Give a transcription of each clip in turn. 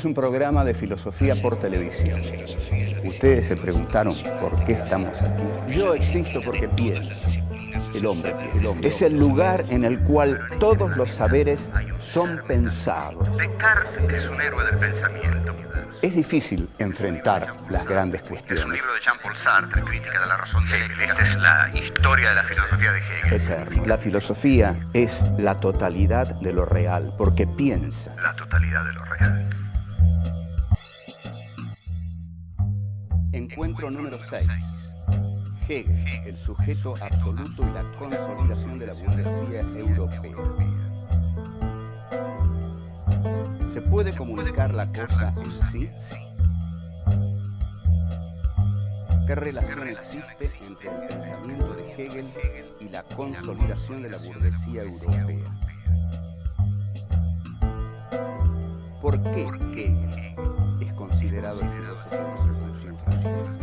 un programa de filosofía por televisión. Ustedes se preguntaron por qué estamos aquí. Yo existo porque pienso. El hombre piensa. Es el lugar en el cual todos los saberes son pensados. Descartes es un héroe del pensamiento. Es difícil enfrentar las grandes cuestiones. Es un libro de Jean-Paul Sartre, Crítica de la razón de Hegel. Esta es la historia de la filosofía de Hegel. Eterno. La filosofía es la totalidad de lo real, porque piensa. La totalidad de lo real. Encuentro número 6. Hegel, el sujeto absoluto y la consolidación de la burguesía europea. ¿Se puede comunicar la cosa en sí? ¿Qué relación existe entre el pensamiento de Hegel y la consolidación de la burguesía europea? ¿Por qué Hegel es considerado el filósofo de la Revolución Francesa?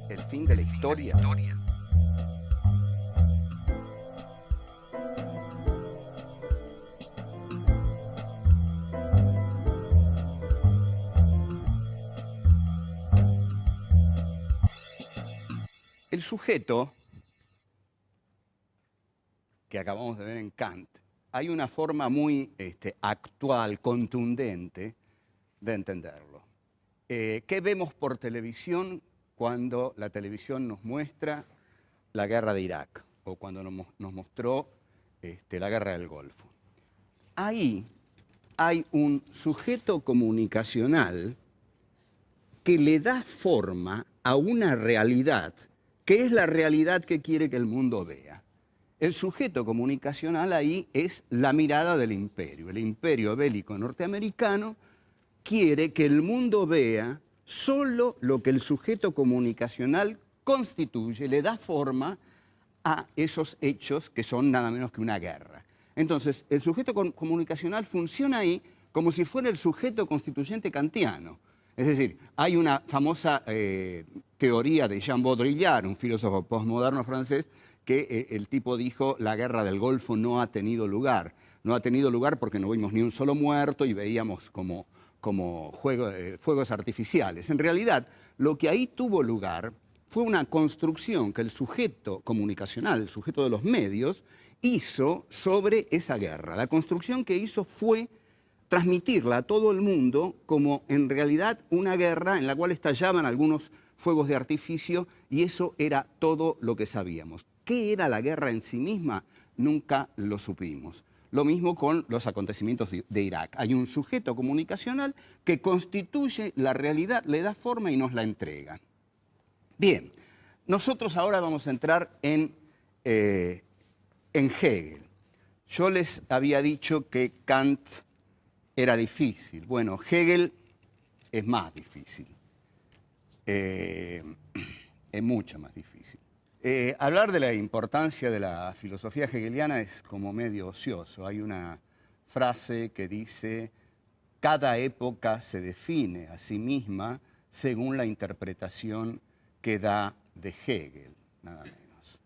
¿El fin de la historia? El sujeto que acabamos de ver en Kant, hay una forma muy actual, contundente de entenderlo. ¿Qué vemos por televisión cuando la televisión nos muestra la guerra de Irak o cuando nos mostró la guerra del Golfo? Ahí hay un sujeto comunicacional que le da forma a una realidad que es la realidad que quiere que el mundo vea. El sujeto comunicacional ahí es la mirada del imperio. El imperio bélico norteamericano quiere que el mundo vea solo lo que el sujeto comunicacional constituye, le da forma a esos hechos que son nada menos que una guerra. Entonces, el sujeto comunicacional funciona ahí como si fuera el sujeto constituyente kantiano. Es decir, hay una famosa teoría de Jean Baudrillard, un filósofo postmoderno francés, que el tipo dijo: la guerra del Golfo no ha tenido lugar. No ha tenido lugar porque no vimos ni un solo muerto y veíamos como fuegos artificiales. En realidad, lo que ahí tuvo lugar fue una construcción que el sujeto comunicacional, el sujeto de los medios, hizo sobre esa guerra. La construcción que hizo fue transmitirla a todo el mundo como en realidad una guerra en la cual estallaban algunos fuegos de artificio, y eso era todo lo que sabíamos. ¿Qué era la guerra en sí misma? Nunca lo supimos. Lo mismo con los acontecimientos de Irak. Hay un sujeto comunicacional que constituye la realidad, le da forma y nos la entrega. Bien, nosotros ahora vamos a entrar en Hegel. Yo les había dicho que Kant era difícil. Bueno, Hegel es más difícil. Es mucho más difícil. Hablar de la importancia de la filosofía hegeliana es como medio ocioso. Hay una frase que dice: cada época se define a sí misma según la interpretación que da de Hegel, nada menos.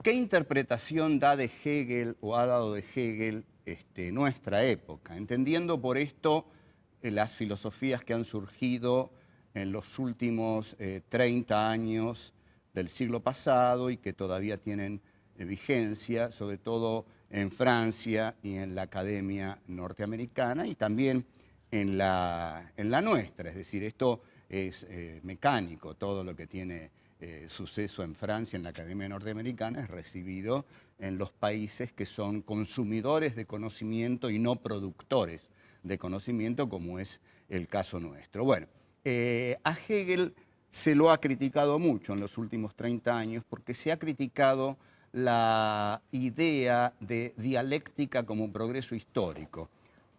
¿Qué interpretación da de Hegel o ha dado de Hegel nuestra época? Entendiendo por esto las filosofías que han surgido en los últimos 30 años del siglo pasado y que todavía tienen vigencia, sobre todo en Francia y en la academia norteamericana y también en la nuestra. Es decir, esto es mecánico, todo lo que tiene suceso en Francia, en la academia norteamericana, es recibido en los países que son consumidores de conocimiento y no productores de conocimiento, como es el caso nuestro. Bueno, a Hegel se lo ha criticado mucho en los últimos 30 años porque se ha criticado la idea de dialéctica como progreso histórico.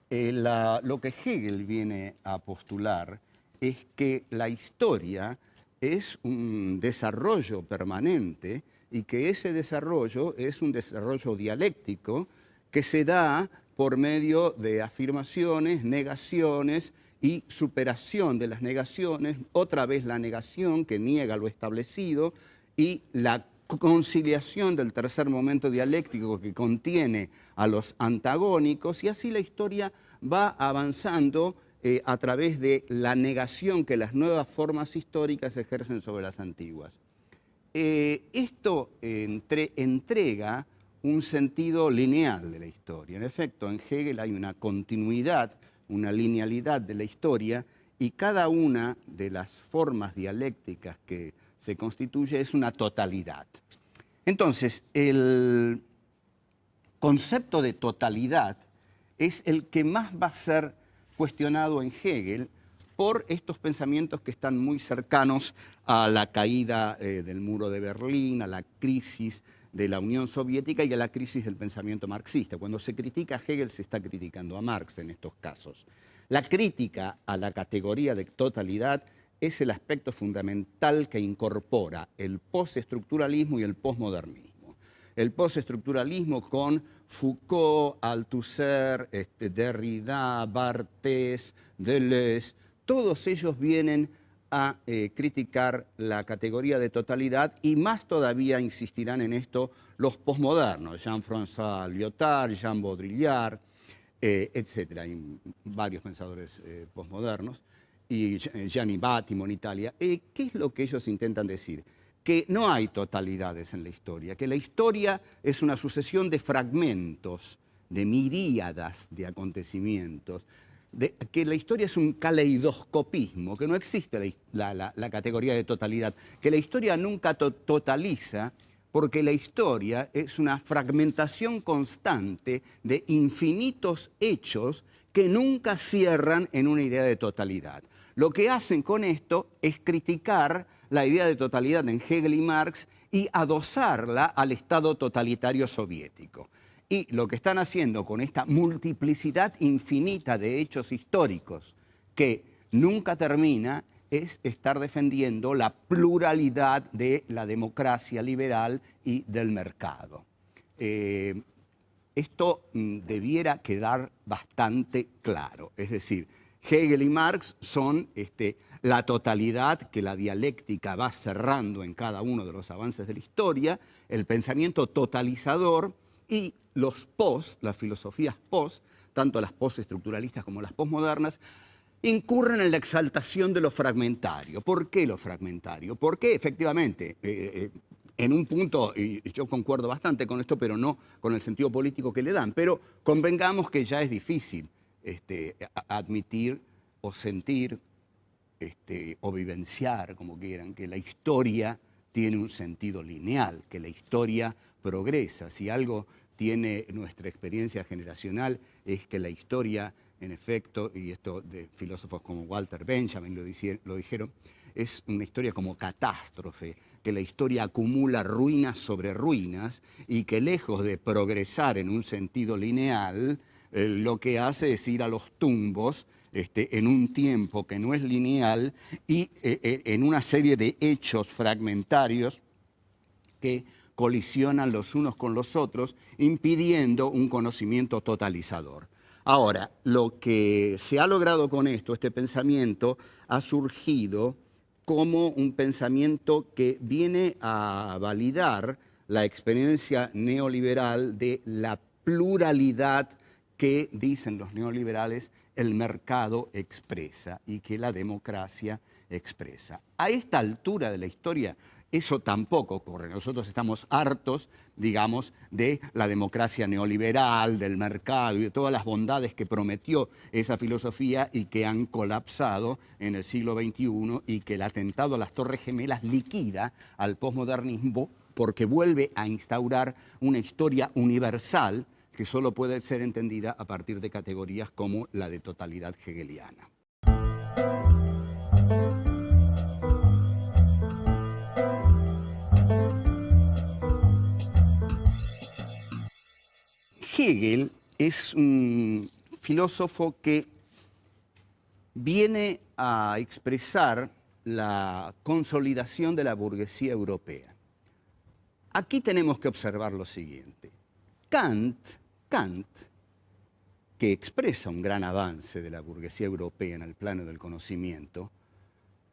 Lo que Hegel viene a postular es que la historia es un desarrollo permanente y que ese desarrollo es un desarrollo dialéctico que se da por medio de afirmaciones, negaciones y superación de las negaciones, otra vez la negación que niega lo establecido y la conciliación del tercer momento dialéctico que contiene a los antagónicos, y así la historia va avanzando a través de la negación que las nuevas formas históricas ejercen sobre las antiguas. Esto entrega un sentido lineal de la historia. En efecto, en Hegel hay una continuidad, una linealidad de la historia, y cada una de las formas dialécticas que se constituye es una totalidad. Entonces, el concepto de totalidad es el que más va a ser cuestionado en Hegel por estos pensamientos que están muy cercanos a la caída del muro de Berlín, a la crisis de la Unión Soviética y a la crisis del pensamiento marxista. Cuando se critica a Hegel, se está criticando a Marx en estos casos. La crítica a la categoría de totalidad es el aspecto fundamental que incorpora el postestructuralismo y el posmodernismo. El postestructuralismo con Foucault, Althusser, Derrida, Barthes, Deleuze, todos ellos vienen a criticar la categoría de totalidad, y más todavía insistirán en esto los posmodernos, Jean-François Lyotard, Jean Baudrillard, etc. Hay varios pensadores posmodernos, y Gianni Battimo en Italia. ¿Qué es lo que ellos intentan decir? Que no hay totalidades en la historia, que la historia es una sucesión de fragmentos, de miríadas de acontecimientos, que la historia es un caleidoscopismo, que no existe la categoría de totalidad, que la historia nunca totaliza, porque la historia es una fragmentación constante de infinitos hechos que nunca cierran en una idea de totalidad. Lo que hacen con esto es criticar la idea de totalidad en Hegel y Marx y adosarla al Estado totalitario soviético. Y lo que están haciendo con esta multiplicidad infinita de hechos históricos que nunca termina es estar defendiendo la pluralidad de la democracia liberal y del mercado. Esto debiera quedar bastante claro. Es decir, Hegel y Marx son la totalidad que la dialéctica va cerrando en cada uno de los avances de la historia, el pensamiento totalizador, y los las filosofías post, tanto las postestructuralistas como las postmodernas, incurren en la exaltación de lo fragmentario. ¿Por qué lo fragmentario? Porque efectivamente, en un punto, y yo concuerdo bastante con esto, pero no con el sentido político que le dan, pero convengamos que ya es difícil admitir o sentir o vivenciar, como quieran, que la historia tiene un sentido lineal, que la historia progresa. Si algo tiene nuestra experiencia generacional es que la historia, en efecto, y esto de filósofos como Walter Benjamin lo dijeron, es una historia como catástrofe, que la historia acumula ruinas sobre ruinas y que lejos de progresar en un sentido lineal, lo que hace es ir a los tumbos en un tiempo que no es lineal y en una serie de hechos fragmentarios que colisionan los unos con los otros, impidiendo un conocimiento totalizador. Ahora, lo que se ha logrado con esto, este pensamiento, ha surgido como un pensamiento que viene a validar la experiencia neoliberal de la pluralidad que, dicen los neoliberales, el mercado expresa y que la democracia expresa. A esta altura de la historia, eso tampoco ocurre. Nosotros estamos hartos, digamos, de la democracia neoliberal, del mercado y de todas las bondades que prometió esa filosofía y que han colapsado en el siglo XXI, y que el atentado a las Torres Gemelas liquida al posmodernismo porque vuelve a instaurar una historia universal que solo puede ser entendida a partir de categorías como la de totalidad hegeliana. Hegel es un filósofo que viene a expresar la consolidación de la burguesía europea. Aquí tenemos que observar lo siguiente. Kant, que expresa un gran avance de la burguesía europea en el plano del conocimiento,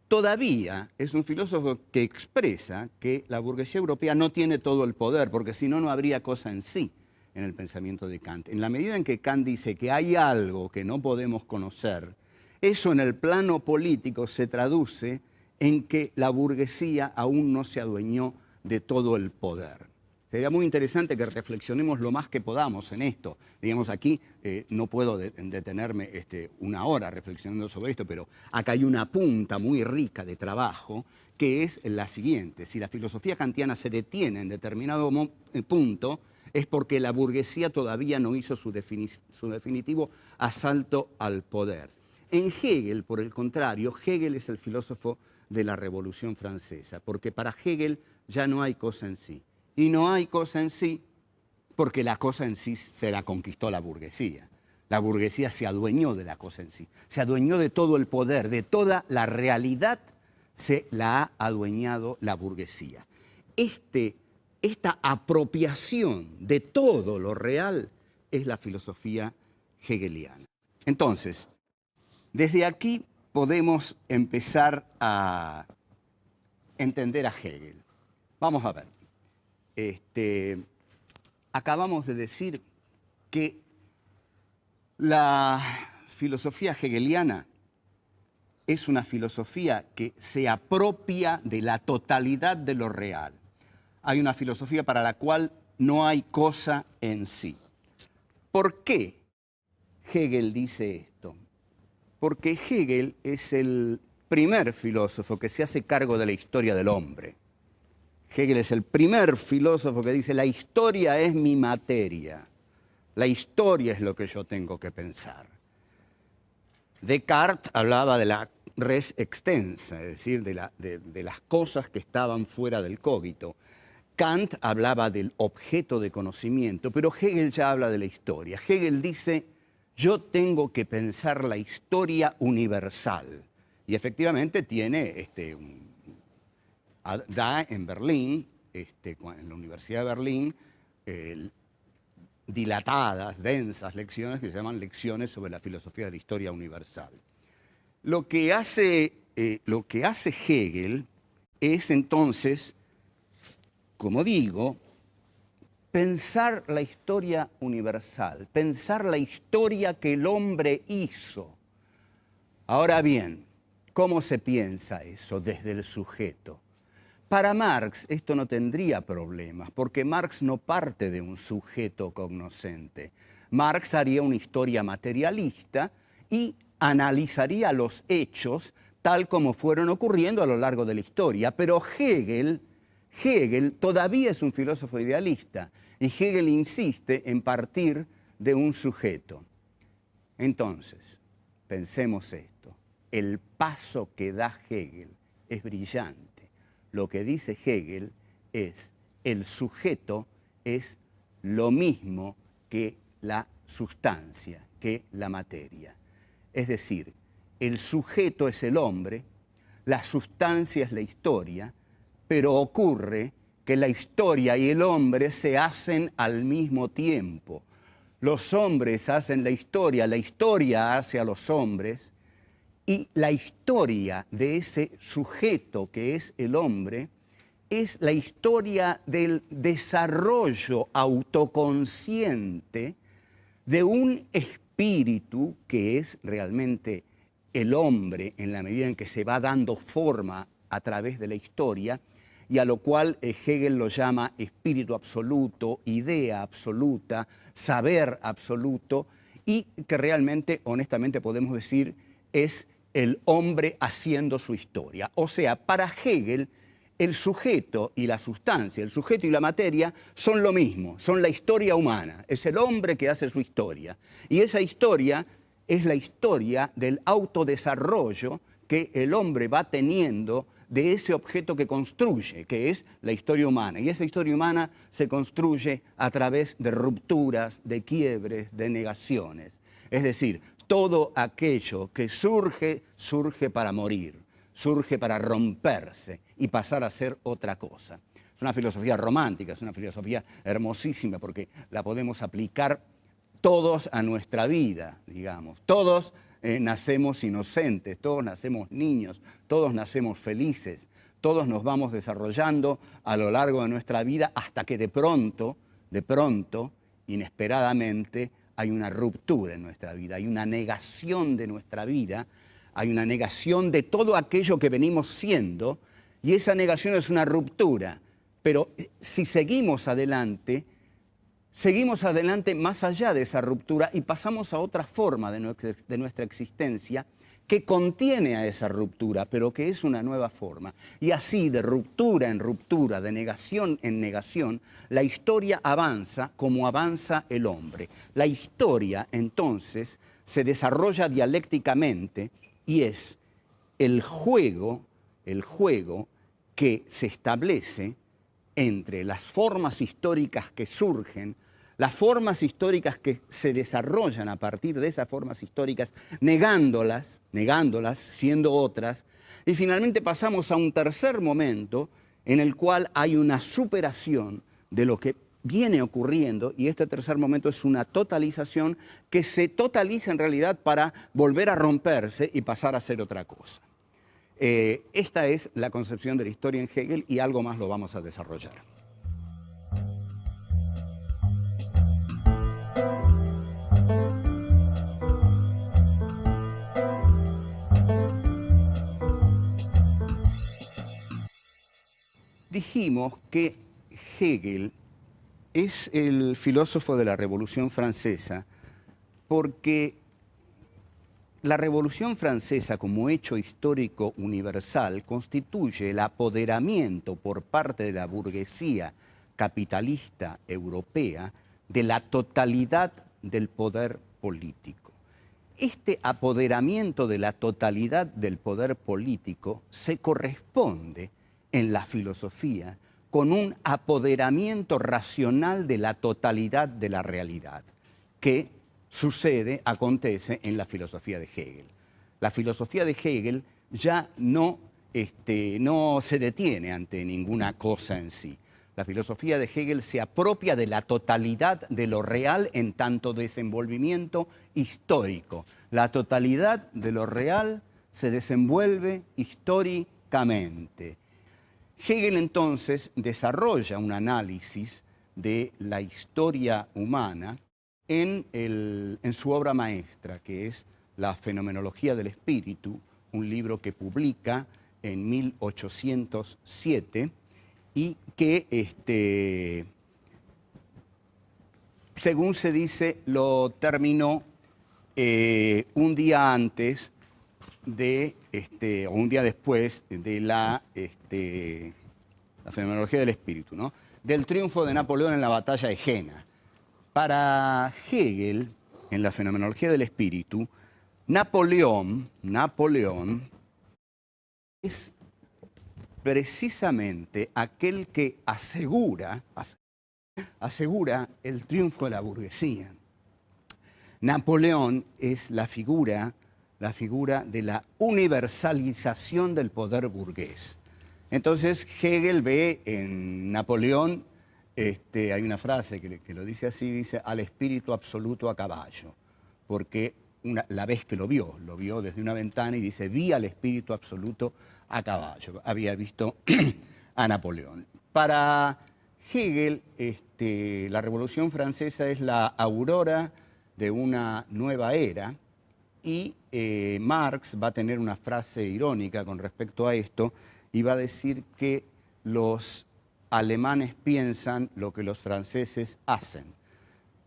todavía es un filósofo que expresa que la burguesía europea no tiene todo el poder, porque si no, no habría cosa en sí en el pensamiento de Kant. En la medida en que Kant dice que hay algo que no podemos conocer, eso en el plano político se traduce en que la burguesía aún no se adueñó de todo el poder. Sería muy interesante que reflexionemos lo más que podamos en esto. Digamos, aquí no puedo detenerme una hora reflexionando sobre esto, pero acá hay una punta muy rica de trabajo que es la siguiente. Si la filosofía kantiana se detiene en determinado punto, es porque la burguesía todavía no hizo su definitivo asalto al poder. En Hegel, por el contrario, Hegel es el filósofo de la Revolución Francesa, porque para Hegel ya no hay cosa en sí. Y no hay cosa en sí porque la cosa en sí se la conquistó la burguesía. La burguesía se adueñó de la cosa en sí, se adueñó de todo el poder, de toda la realidad se la ha adueñado la burguesía. Esta apropiación de todo lo real es la filosofía hegeliana. Entonces, desde aquí podemos empezar a entender a Hegel. Vamos a ver. Acabamos de decir que la filosofía hegeliana es una filosofía que se apropia de la totalidad de lo real. Hay una filosofía para la cual no hay cosa en sí. ¿Por qué Hegel dice esto? Porque Hegel es el primer filósofo que se hace cargo de la historia del hombre. Hegel es el primer filósofo que dice, la historia es mi materia, la historia es lo que yo tengo que pensar. Descartes hablaba de la res extensa, es decir, de las cosas que estaban fuera del cogito. Kant hablaba del objeto de conocimiento, pero Hegel ya habla de la historia. Hegel dice, yo tengo que pensar la historia universal. Y efectivamente tiene da en Berlín, en la Universidad de Berlín, dilatadas, densas lecciones que se llaman lecciones sobre la filosofía de la historia universal. Lo que hace Hegel es entonces, como digo, pensar la historia universal, pensar la historia que el hombre hizo. Ahora bien, ¿cómo se piensa eso desde el sujeto? Para Marx esto no tendría problemas, porque Marx no parte de un sujeto cognoscente. Marx haría una historia materialista y analizaría los hechos tal como fueron ocurriendo a lo largo de la historia. Pero Hegel todavía es un filósofo idealista y Hegel insiste en partir de un sujeto. Entonces, pensemos esto. El paso que da Hegel es brillante. Lo que dice Hegel es, el sujeto es lo mismo que la sustancia, que la materia. Es decir, el sujeto es el hombre, la sustancia es la historia, pero ocurre que la historia y el hombre se hacen al mismo tiempo. Los hombres hacen la historia hace a los hombres, y la historia de ese sujeto que es el hombre es la historia del desarrollo autoconsciente de un espíritu que es realmente el hombre en la medida en que se va dando forma a través de la historia y a lo cual Hegel lo llama espíritu absoluto, idea absoluta, saber absoluto y que realmente, honestamente podemos decir, es el hombre haciendo su historia. O sea, para Hegel, el sujeto y la sustancia, el sujeto y la materia son lo mismo, son la historia humana. Es el hombre que hace su historia. Y esa historia es la historia del autodesarrollo que el hombre va teniendo de ese objeto que construye, que es la historia humana. Y esa historia humana se construye a través de rupturas, de quiebres, de negaciones. Es decir, todo aquello que surge, surge para morir, surge para romperse y pasar a ser otra cosa. Es una filosofía romántica, es una filosofía hermosísima porque la podemos aplicar todos a nuestra vida, digamos. Todos nacemos inocentes, todos nacemos niños, todos nacemos felices, todos nos vamos desarrollando a lo largo de nuestra vida hasta que de pronto, inesperadamente, hay una ruptura en nuestra vida, hay una negación de nuestra vida, hay una negación de todo aquello que venimos siendo, y esa negación es una ruptura. Pero si seguimos adelante más allá de esa ruptura y pasamos a otra forma de nuestra existencia que contiene a esa ruptura, pero que es una nueva forma. Y así, de ruptura en ruptura, de negación en negación, la historia avanza como avanza el hombre. La historia, entonces, se desarrolla dialécticamente y es el juego que se establece entre las formas históricas que surgen, las formas históricas que se desarrollan a partir de esas formas históricas, negándolas, siendo otras, y finalmente pasamos a un tercer momento en el cual hay una superación de lo que viene ocurriendo, y este tercer momento es una totalización que se totaliza en realidad para volver a romperse y pasar a ser otra cosa. Esta es la concepción de la historia en Hegel, y algo más lo vamos a desarrollar. Dijimos que Hegel es el filósofo de la Revolución Francesa porque la Revolución Francesa, como hecho histórico universal, constituye el apoderamiento por parte de la burguesía capitalista europea de la totalidad del poder político. Este apoderamiento de la totalidad del poder político se corresponde en la filosofía con un apoderamiento racional de la totalidad de la realidad, que acontece en la filosofía de Hegel. La filosofía de Hegel ya no se detiene ante ninguna cosa en sí. La filosofía de Hegel se apropia de la totalidad de lo real en tanto desenvolvimiento histórico. La totalidad de lo real se desenvuelve históricamente. Hegel entonces desarrolla un análisis de la historia humana en su obra maestra, que es La Fenomenología del Espíritu, un libro que publica en 1807 y que, según se dice, lo terminó un día antes o un día después de la Fenomenología del Espíritu, ¿no? Del triunfo de Napoleón en la batalla de Jena. Para Hegel, en la Fenomenología del Espíritu, Napoleón es precisamente aquel que asegura el triunfo de la burguesía. Napoleón es la figura de la universalización del poder burgués. Entonces Hegel ve en Napoleón, hay una frase que lo dice así, dice al espíritu absoluto a caballo, porque la vez que lo vio desde una ventana y dice, vi al espíritu absoluto a caballo, había visto a Napoleón. Para Hegel, la Revolución Francesa es la aurora de una nueva era, y Marx va a tener una frase irónica con respecto a esto, y va a decir que los alemanes piensan lo que los franceses hacen.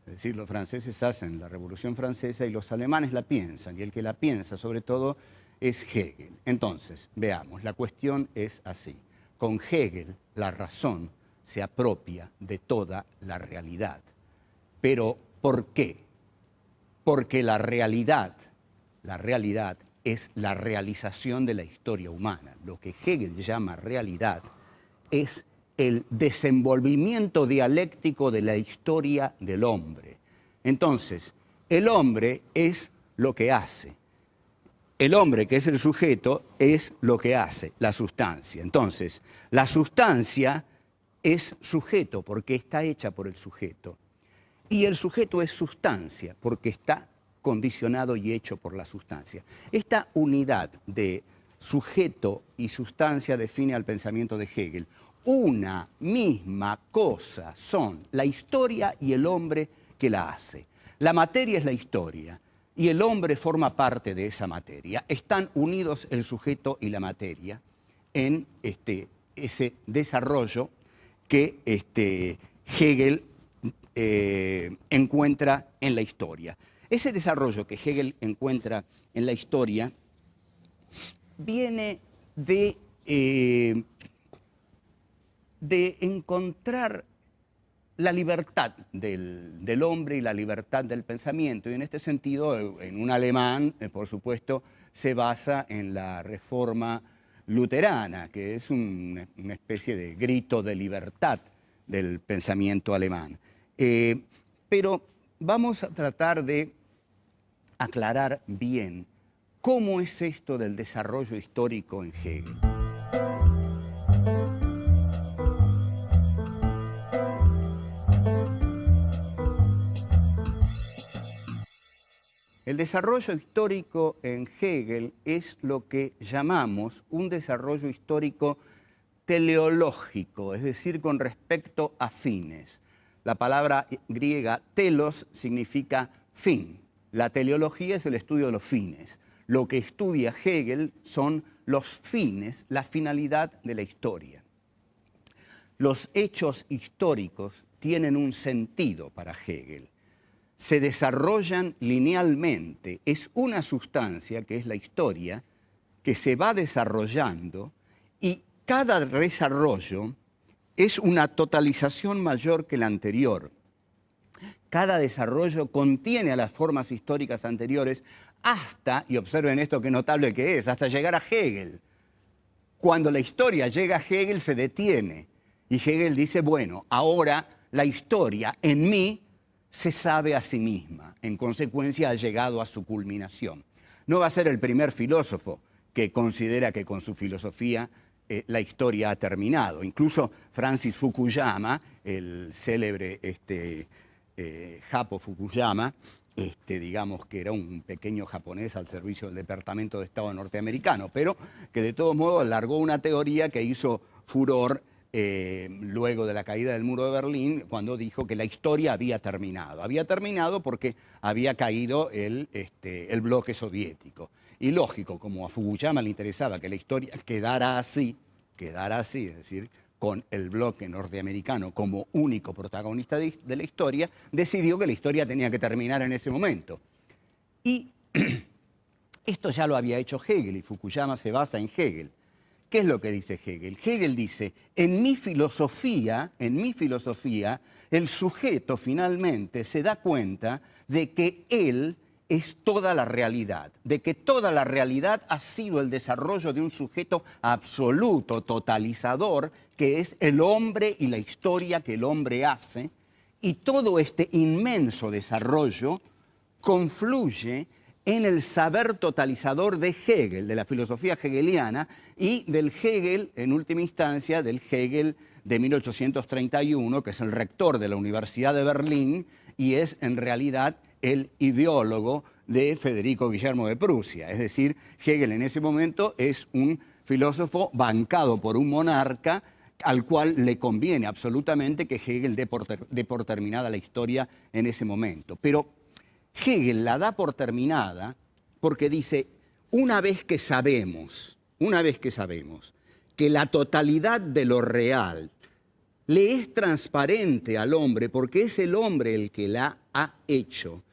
Es decir, los franceses hacen la Revolución Francesa y los alemanes la piensan, y el que la piensa sobre todo es Hegel. Entonces, veamos, la cuestión es así. Con Hegel, la razón se apropia de toda la realidad. Pero, ¿por qué? Porque la realidad es la realización de la historia humana. Lo que Hegel llama realidad es el desenvolvimiento dialéctico de la historia del hombre. Entonces, el hombre es lo que hace. El hombre, que es el sujeto, es lo que hace, la sustancia. Entonces, la sustancia es sujeto porque está hecha por el sujeto. Y el sujeto es sustancia porque está condicionado y hecho por la sustancia. Esta unidad de sujeto y sustancia define al pensamiento de Hegel. Una misma cosa son la historia y el hombre que la hace. La materia es la historia y el hombre forma parte de esa materia. Están unidos el sujeto y la materia en ese desarrollo que Hegel encuentra en la historia. Ese desarrollo que Hegel encuentra en la historia viene de encontrar la libertad del hombre y la libertad del pensamiento. Y en este sentido, en un alemán, por supuesto, se basa en la reforma luterana, que es una especie de grito de libertad del pensamiento alemán. Pero vamos a tratar de aclarar bien cómo es esto del desarrollo histórico en Hegel. El desarrollo histórico en Hegel es lo que llamamos un desarrollo histórico teleológico, es decir, con respecto a fines. La palabra griega telos significa fin. La teleología es el estudio de los fines. Lo que estudia Hegel son los fines, la finalidad de la historia. Los hechos históricos tienen un sentido para Hegel. Se desarrollan linealmente. Es una sustancia, que es la historia, que se va desarrollando y cada desarrollo es una totalización mayor que la anterior. Cada desarrollo contiene a las formas históricas anteriores hasta, y observen esto qué notable que es, hasta llegar a Hegel. Cuando la historia llega a Hegel se detiene y Hegel dice, bueno, ahora la historia en mí se sabe a sí misma, en consecuencia ha llegado a su culminación. No va a ser el primer filósofo que considera que con su filosofía la historia ha terminado. Incluso Francis Fukuyama, el célebre Japo Fukuyama, digamos que era un pequeño japonés al servicio del Departamento de Estado norteamericano, pero que de todos modos largó una teoría que hizo furor luego de la caída del muro de Berlín, cuando dijo que la historia había terminado. Había terminado porque había caído el bloque soviético. Y lógico, como a Fukuyama le interesaba que la historia quedara así, es decir, con el bloque norteamericano como único protagonista de la historia, decidió que la historia tenía que terminar en ese momento. Y esto ya lo había hecho Hegel, y Fukuyama se basa en Hegel. ¿Qué es lo que dice Hegel? Hegel dice, en mi filosofía, el sujeto finalmente se da cuenta de que él es toda la realidad, de que toda la realidad ha sido el desarrollo de un sujeto absoluto, totalizador, que es el hombre y la historia que el hombre hace, y todo este inmenso desarrollo confluye en el saber totalizador de Hegel, de la filosofía hegeliana, y del Hegel, en última instancia, del Hegel de 1831, que es el rector de la Universidad de Berlín, y es en realidad el ideólogo de Federico Guillermo de Prusia. Es decir, Hegel en ese momento es un filósofo bancado por un monarca al cual le conviene absolutamente que Hegel dé por terminada la historia en ese momento. Pero Hegel la da por terminada porque dice, una vez que sabemos que la totalidad de lo real le es transparente al hombre porque es el hombre el que la ha hecho,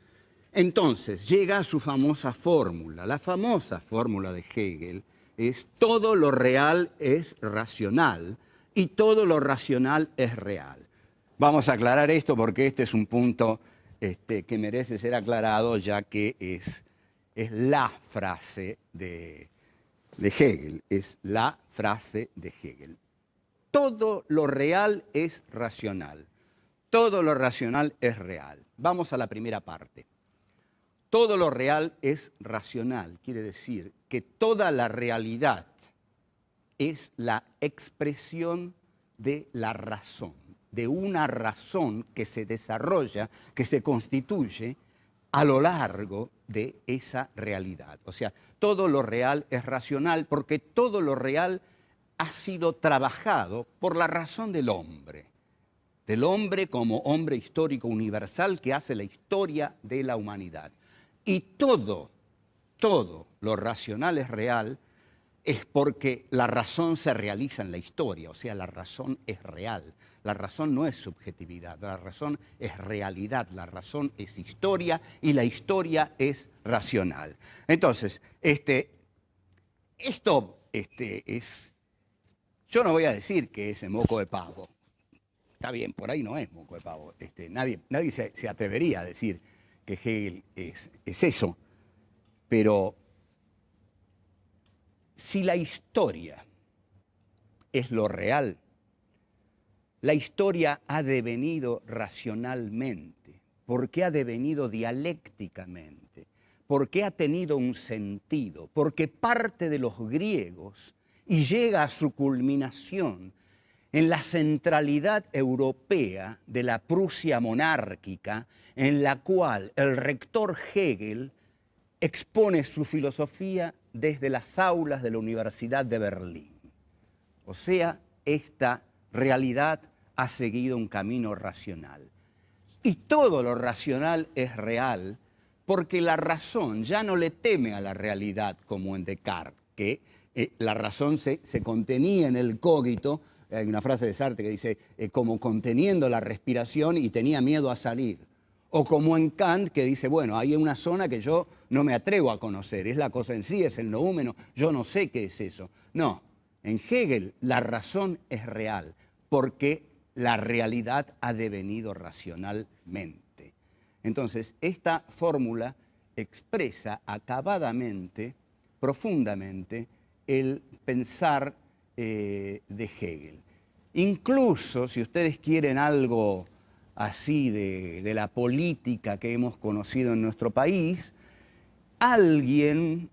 entonces llega a su famosa fórmula. La famosa fórmula de Hegel es todo lo real es racional y todo lo racional es real. Vamos a aclarar esto porque este es un punto que merece ser aclarado, ya que es la frase de Hegel, es la frase de Hegel. Todo lo real es racional, todo lo racional es real. Vamos a la primera parte. Todo lo real es racional, quiere decir que toda la realidad es la expresión de la razón, de una razón que se desarrolla, que se constituye a lo largo de esa realidad. O sea, todo lo real es racional porque todo lo real ha sido trabajado por la razón del hombre como hombre histórico universal que hace la historia de la humanidad. Y todo lo racional es real es porque la razón se realiza en la historia, o sea, la razón es real. La razón no es subjetividad, la razón es realidad, la razón es historia y la historia es racional. Entonces, esto es... Yo no voy a decir que es moco de pavo. Está bien, por ahí no es moco de pavo. Nadie se atrevería a decir que Hegel es eso. Pero si la historia es lo real, la historia ha devenido racionalmente, porque ha devenido dialécticamente, porque ha tenido un sentido, porque parte de los griegos y llega a su culminación en la centralidad europea de la Prusia monárquica, en la cual el rector Hegel expone su filosofía desde las aulas de la Universidad de Berlín. O sea, esta realidad ha seguido un camino racional. Y todo lo racional es real porque la razón ya no le teme a la realidad como en Descartes, que la razón se contenía en el cogito. Hay una frase de Sartre que dice como conteniendo la respiración y tenía miedo a salir. O como en Kant que dice, bueno, hay una zona que yo no me atrevo a conocer, es la cosa en sí, es el noúmeno, yo no sé qué es eso. No, en Hegel la razón es real porque la realidad ha devenido racionalmente. Entonces, esta fórmula expresa acabadamente, profundamente, el pensar de Hegel. Incluso, si ustedes quieren algo así de la política que hemos conocido en nuestro país, alguien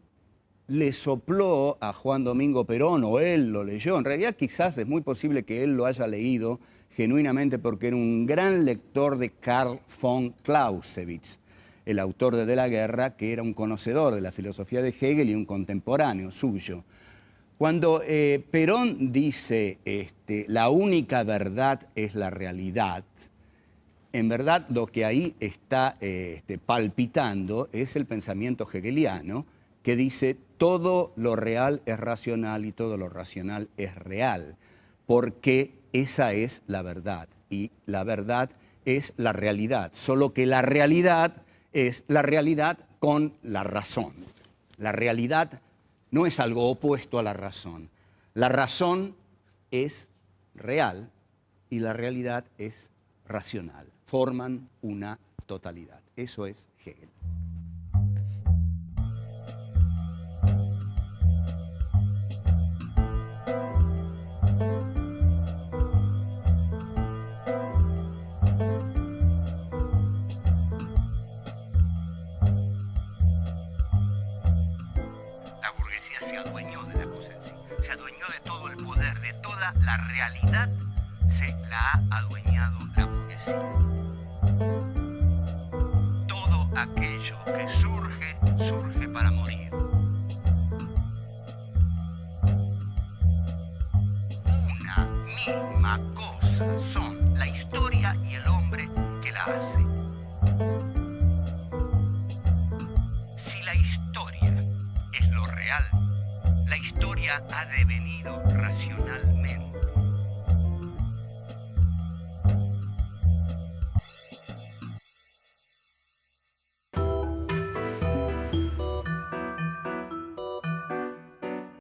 le sopló a Juan Domingo Perón, o él lo leyó. En realidad quizás es muy posible que él lo haya leído genuinamente porque era un gran lector de Karl von Clausewitz, el autor de la Guerra, que era un conocedor de la filosofía de Hegel y un contemporáneo suyo. Cuando Perón dice la única verdad es la realidad, en verdad lo que ahí está palpitando es el pensamiento hegeliano que dice todo lo real es racional y todo lo racional es real, porque esa es la verdad y la verdad es la realidad, solo que la realidad es la realidad con la razón. La realidad no es algo opuesto a la razón. La razón es real y la realidad es racional. Forman una totalidad. Eso es Hegel. La realidad se la ha adueñado la burguesía. Todo aquello que surge, surge para morir. Una misma cosa son la historia y el hombre que la hace. Si la historia es lo real, la historia ha devenido racionalmente.